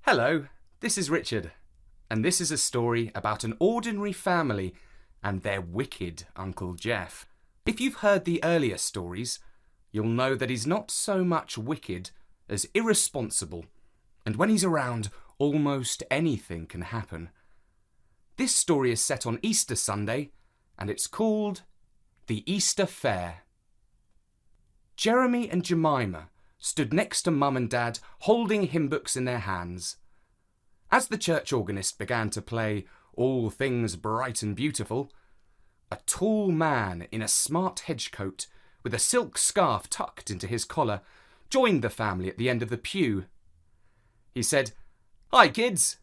Hello, this is Richard, and this is a story about an ordinary family and their wicked Uncle Jeff. If you've heard the earlier stories, you'll know that he's not so much wicked as irresponsible, and when he's around, almost anything can happen. This story is set on Easter Sunday, and it's called The Easter Fair. Jeremy and Jemima stood next to Mum and Dad, holding hymn books in their hands. As the church organist began to play All Things Bright and Beautiful, a tall man in a smart hedge coat with a silk scarf tucked into his collar joined the family at the end of the pew. He said, "Hi, kids,"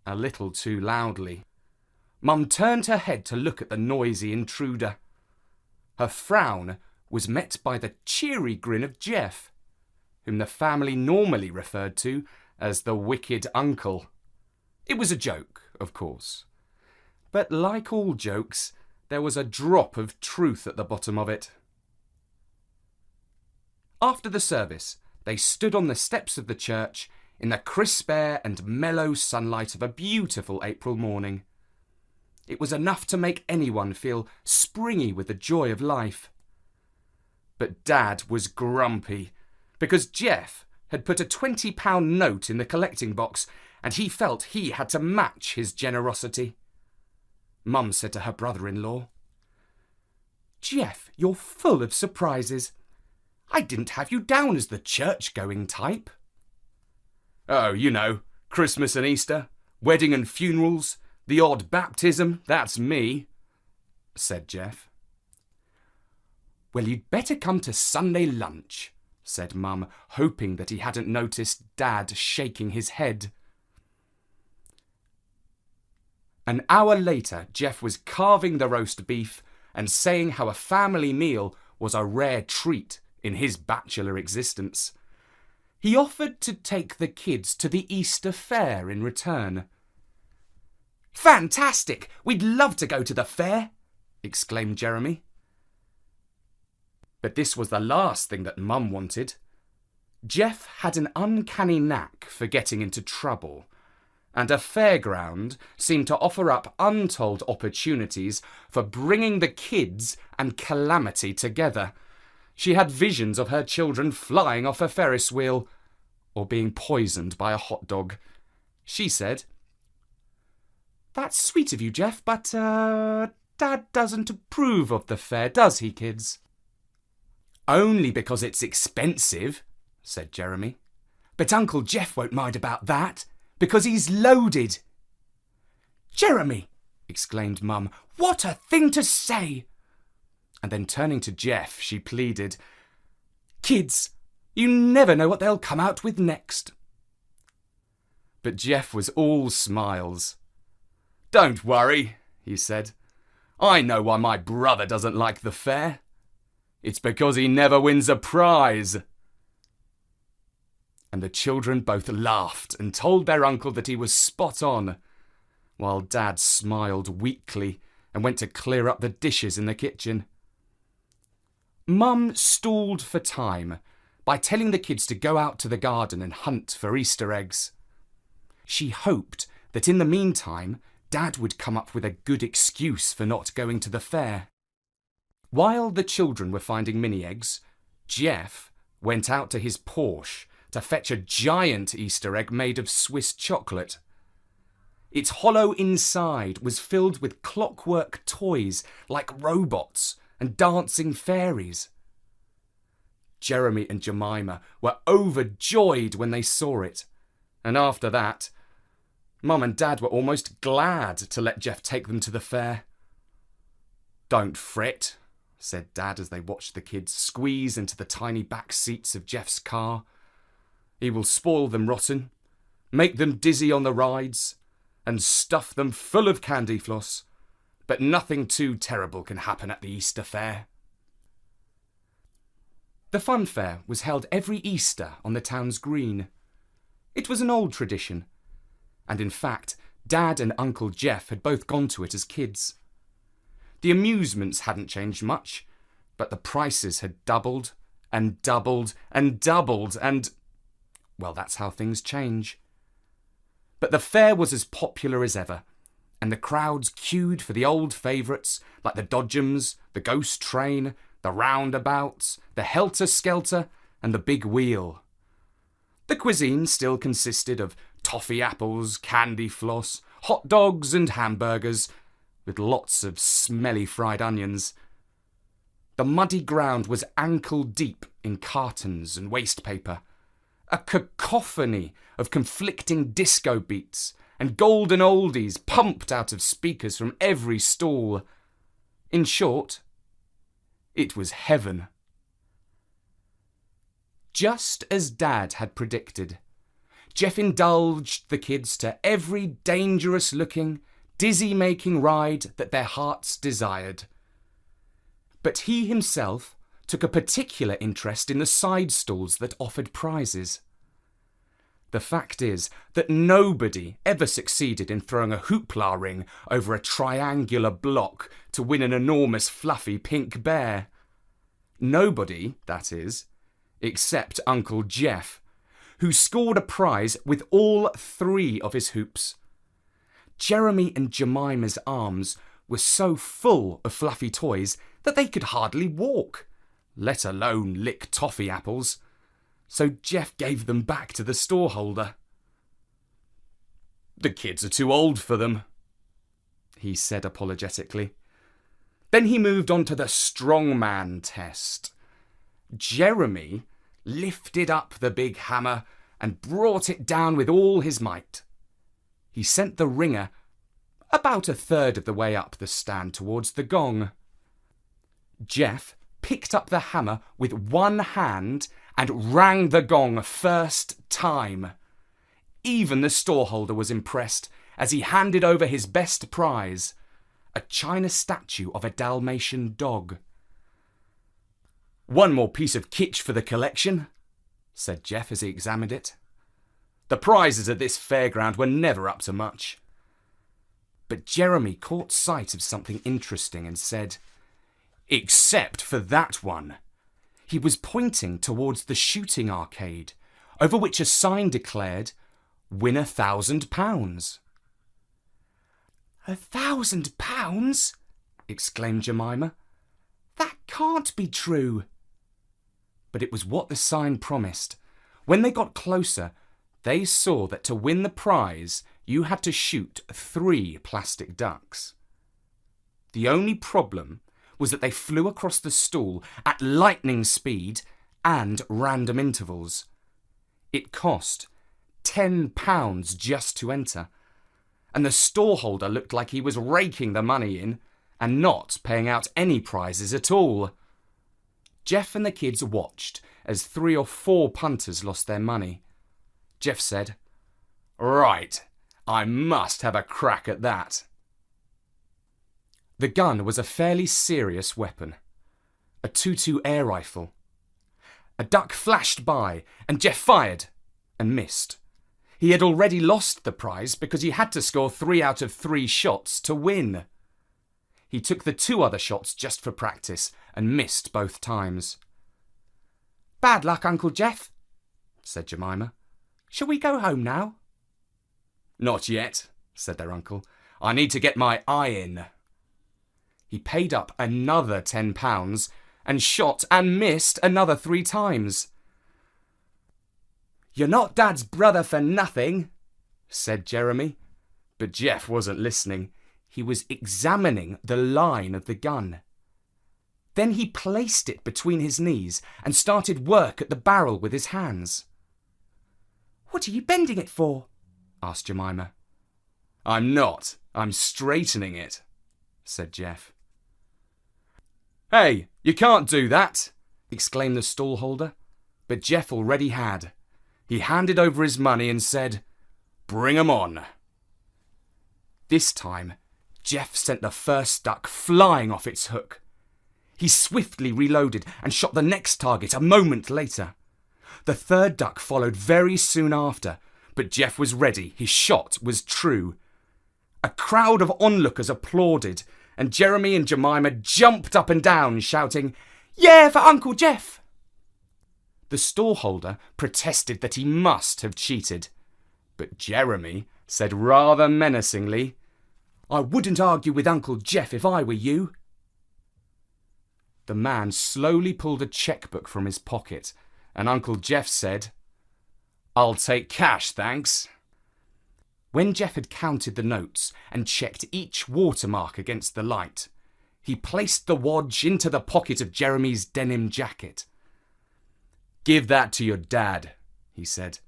a little too loudly. Mum turned her head to look at the noisy intruder. Her frown was met by the cheery grin of Jeff, whom the family normally referred to as the wicked uncle. It was a joke, of course. But like all jokes, there was a drop of truth at the bottom of it. After the service, they stood on the steps of the church in the crisp air and mellow sunlight of a beautiful April morning. It was enough to make anyone feel springy with the joy of life. But Dad was grumpy, because Jeff had put a £20 note in the collecting box and he felt he had to match his generosity. Mum said to her brother-in-law, "Jeff, you're full of surprises. I didn't have you down as the church-going type." "Oh, you know, Christmas and Easter, wedding and funerals, the odd baptism, that's me," said Jeff. "Well, you'd better come to Sunday lunch," said Mum, hoping that he hadn't noticed Dad shaking his head. An hour later, Jeff was carving the roast beef and saying how a family meal was a rare treat in his bachelor existence. He offered to take the kids to the Easter fair in return. "Fantastic! We'd love to go to the fair!" exclaimed Jeremy. But this was the last thing that Mum wanted. Jeff had an uncanny knack for getting into trouble, and a fairground seemed to offer up untold opportunities for bringing the kids and calamity together. She had visions of her children flying off a Ferris wheel or being poisoned by a hot dog. She said, "That's sweet of you, Jeff, but Dad doesn't approve of the fair, does he, kids?" "Only because it's expensive," said Jeremy. "But Uncle Jeff won't mind about that, because he's loaded." "Jeremy!" exclaimed Mum. "What a thing to say!" And then turning to Jeff, she pleaded, "Kids, you never know what they'll come out with next." But Jeff was all smiles. "Don't worry," he said. "I know why my brother doesn't like the fair. It's because he never wins a prize." And the children both laughed and told their uncle that he was spot on, while Dad smiled weakly and went to clear up the dishes in the kitchen. Mum stalled for time by telling the kids to go out to the garden and hunt for Easter eggs. She hoped that in the meantime, Dad would come up with a good excuse for not going to the fair. While the children were finding mini eggs, Jeff went out to his Porsche to fetch a giant Easter egg made of Swiss chocolate. Its hollow inside was filled with clockwork toys like robots and dancing fairies. Jeremy and Jemima were overjoyed when they saw it, and after that, Mum and Dad were almost glad to let Jeff take them to the fair. "Don't fret," said Dad as they watched the kids squeeze into the tiny back seats of Jeff's car. "He will spoil them rotten, make them dizzy on the rides, and stuff them full of candy floss, but nothing too terrible can happen at the Easter fair." The fun fair was held every Easter on the town's green. It was an old tradition, and in fact, Dad and Uncle Jeff had both gone to it as kids. The amusements hadn't changed much, but the prices had doubled and doubled and doubled and, well, that's how things change. But the fair was as popular as ever, and the crowds queued for the old favourites like the Dodgems, the Ghost Train, the Roundabouts, the Helter Skelter, and the Big Wheel. The cuisine still consisted of toffee apples, candy floss, hot dogs and hamburgers, with lots of smelly fried onions. The muddy ground was ankle deep in cartons and waste paper, a cacophony of conflicting disco beats and golden oldies pumped out of speakers from every stall. In short, it was heaven. Just as Dad had predicted, Jeff indulged the kids to every dangerous-looking, dizzy-making ride that their hearts desired. But he himself took a particular interest in the side stalls that offered prizes. The fact is that nobody ever succeeded in throwing a hoopla ring over a triangular block to win an enormous fluffy pink bear. Nobody, that is, except Uncle Jeff, who scored a prize with all 3 of his hoops. Jeremy and Jemima's arms were so full of fluffy toys that they could hardly walk, let alone lick toffee apples. So Jeff gave them back to the storeholder. "The kids are too old for them," he said apologetically. Then he moved on to the strongman test. Jeremy lifted up the big hammer and brought it down with all his might. He sent the ringer about a third of the way up the stand towards the gong. Jeff picked up the hammer with one hand and rang the gong first time. Even the storeholder was impressed as he handed over his best prize, a china statue of a Dalmatian dog. "One more piece of kitsch for the collection," said Jeff as he examined it. "The prizes at this fairground were never up to much." But Jeremy caught sight of something interesting and said, "Except for that one." He was pointing towards the shooting arcade, over which a sign declared, "Win £1,000. £1,000? exclaimed Jemima. "That can't be true." But it was what the sign promised. When they got closer, they saw that to win the prize, you had to shoot 3 plastic ducks. The only problem was that they flew across the stall at lightning speed and random intervals. It cost £10 just to enter, and the storeholder looked like he was raking the money in and not paying out any prizes at all. Jeff and the kids watched as 3 or 4 punters lost their money. Jeff said, "Right, I must have a crack at that." The gun was a fairly serious weapon, a .22 air rifle. A duck flashed by, and Jeff fired and missed. He had already lost the prize because he had to score 3 out of 3 shots to win. He took the 2 other shots just for practice and missed both times. "Bad luck, Uncle Jeff," said Jemima. "Shall we go home now?" "Not yet," said their uncle. "I need to get my eye in." He paid up another £10 and shot and missed another 3 times. "You're not Dad's brother for nothing," said Jeremy. But Jeff wasn't listening. He was examining the line of the gun. Then he placed it between his knees and started work at the barrel with his hands. "What are you bending it for?" asked Jemima. "I'm not. I'm straightening it," said Jeff. "Hey, you can't do that," exclaimed the stallholder. But Jeff already had. He handed over his money and said, "Bring 'em on." This time, Jeff sent the first duck flying off its hook. He swiftly reloaded and shot the next target a moment later. The 3rd duck followed very soon after, but Jeff was ready. His shot was true. A crowd of onlookers applauded, and Jeremy and Jemima jumped up and down, shouting, "Yeah, for Uncle Jeff!" The storeholder protested that he must have cheated. But Jeremy said rather menacingly, "I wouldn't argue with Uncle Jeff if I were you." The man slowly pulled a checkbook from his pocket, and Uncle Jeff said, "I'll take cash, thanks." When Jeff had counted the notes and checked each watermark against the light, he placed the wadge into the pocket of Jeremy's denim jacket. "Give that to your dad," he said.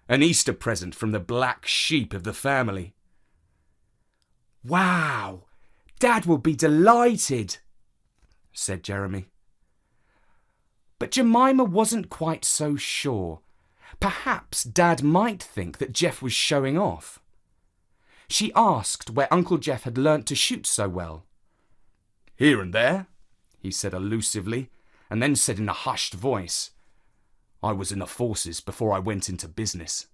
"An Easter present from the black sheep of the family." "Wow, Dad will be delighted," said Jeremy. But Jemima wasn't quite so sure. Perhaps Dad might think that Jeff was showing off. She asked where Uncle Jeff had learnt to shoot so well. "Here and there," he said elusively, and then said in a hushed voice, "I was in the forces before I went into business."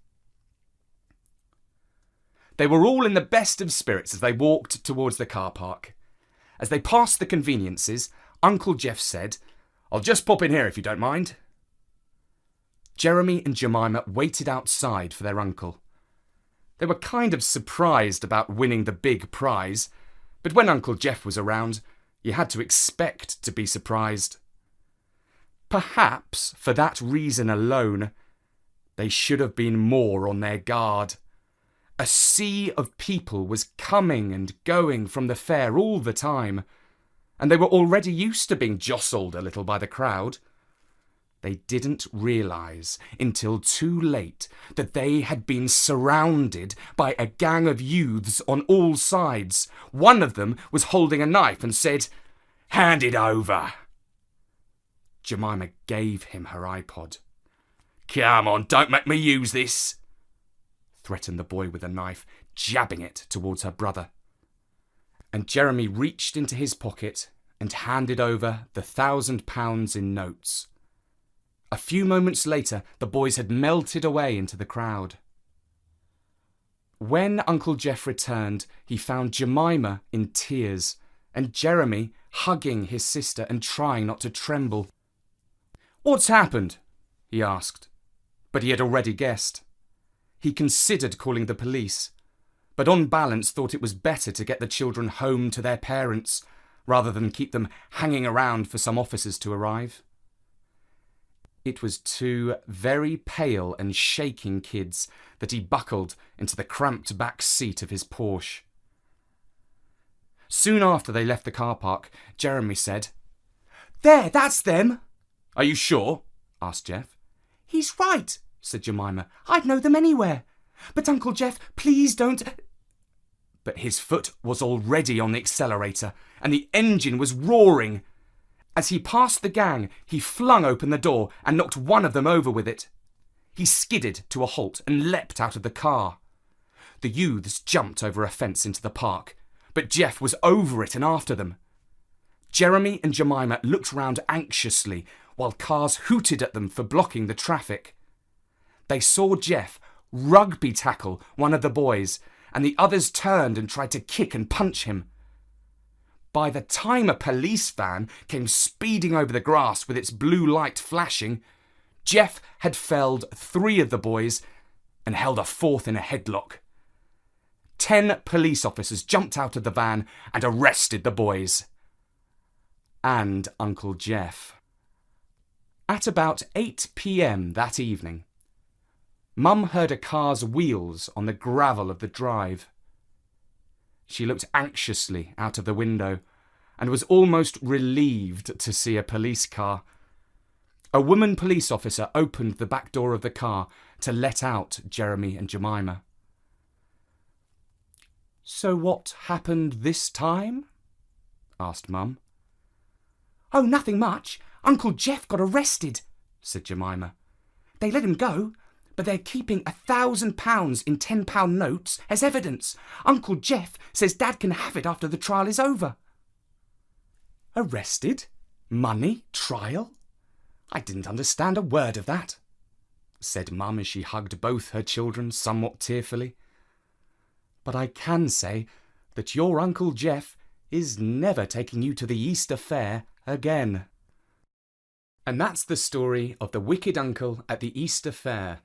They were all in the best of spirits as they walked towards the car park. As they passed the conveniences, Uncle Jeff said, "I'll just pop in here if you don't mind." Jeremy and Jemima waited outside for their uncle. They were kind of surprised about winning the big prize, but when Uncle Jeff was around, you had to expect to be surprised. Perhaps for that reason alone, they should have been more on their guard. A sea of people was coming and going from the fair all the time, and they were already used to being jostled a little by the crowd. They didn't realise until too late that they had been surrounded by a gang of youths on all sides. One of them was holding a knife and said, "Hand it over." Jemima gave him her iPod. "Come on, don't make me use this," threatened the boy with a knife, jabbing it towards her brother. And Jeremy reached into his pocket and handed over the £1,000 in notes. A few moments later, the boys had melted away into the crowd. When Uncle Jeff returned, he found Jemima in tears and Jeremy hugging his sister and trying not to tremble. "What's happened?" he asked, but he had already guessed. He considered calling the police, but on balance thought it was better to get the children home to their parents rather than keep them hanging around for some officers to arrive. It was two very pale and shaking kids that he buckled into the cramped back seat of his Porsche. Soon after they left the car park, Jeremy said, "There, that's them." "Are you sure?" asked Jeff. "He's right," said Jemima. "I'd know them anywhere. But Uncle Jeff, please don't—" But his foot was already on the accelerator, and the engine was roaring. As he passed the gang, he flung open the door and knocked one of them over with it. He skidded to a halt and leapt out of the car. The youths jumped over a fence into the park, but Jeff was over it and after them. Jeremy and Jemima looked round anxiously while cars hooted at them for blocking the traffic. They saw Jeff rugby tackle one of the boys, and the others turned and tried to kick and punch him. By the time a police van came speeding over the grass with its blue light flashing, Jeff had felled 3 of the boys and held a 4th in a headlock. 10 police officers jumped out of the van and arrested the boys. And Uncle Jeff. At about 8 p.m. that evening, Mum heard a car's wheels on the gravel of the drive. She looked anxiously out of the window and was almost relieved to see a police car. A woman police officer opened the back door of the car to let out Jeremy and Jemima. "So what happened this time?" asked Mum. "Oh, nothing much. Uncle Jeff got arrested," said Jemima. "They let him go, but they're keeping £1,000 in £10 notes as evidence. Uncle Jeff says Dad can have it after the trial is over." "Arrested? Money? Trial? I didn't understand a word of that," said Mum as she hugged both her children somewhat tearfully. "But I can say that your Uncle Jeff is never taking you to the Easter Fair again." And that's the story of the wicked uncle at the Easter Fair.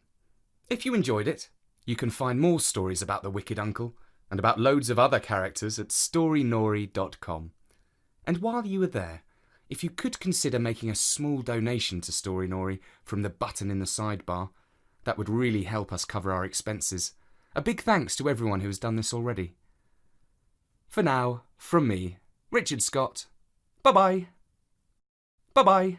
If you enjoyed it, You can find more stories about the Wicked Uncle and about loads of other characters at storynori.com. And while you are there, if you could consider making a small donation to Storynori from the button in the sidebar, that would really help us cover our expenses. A big thanks to everyone who has done this already. For now, from me, Richard Scott, bye-bye. Bye-bye.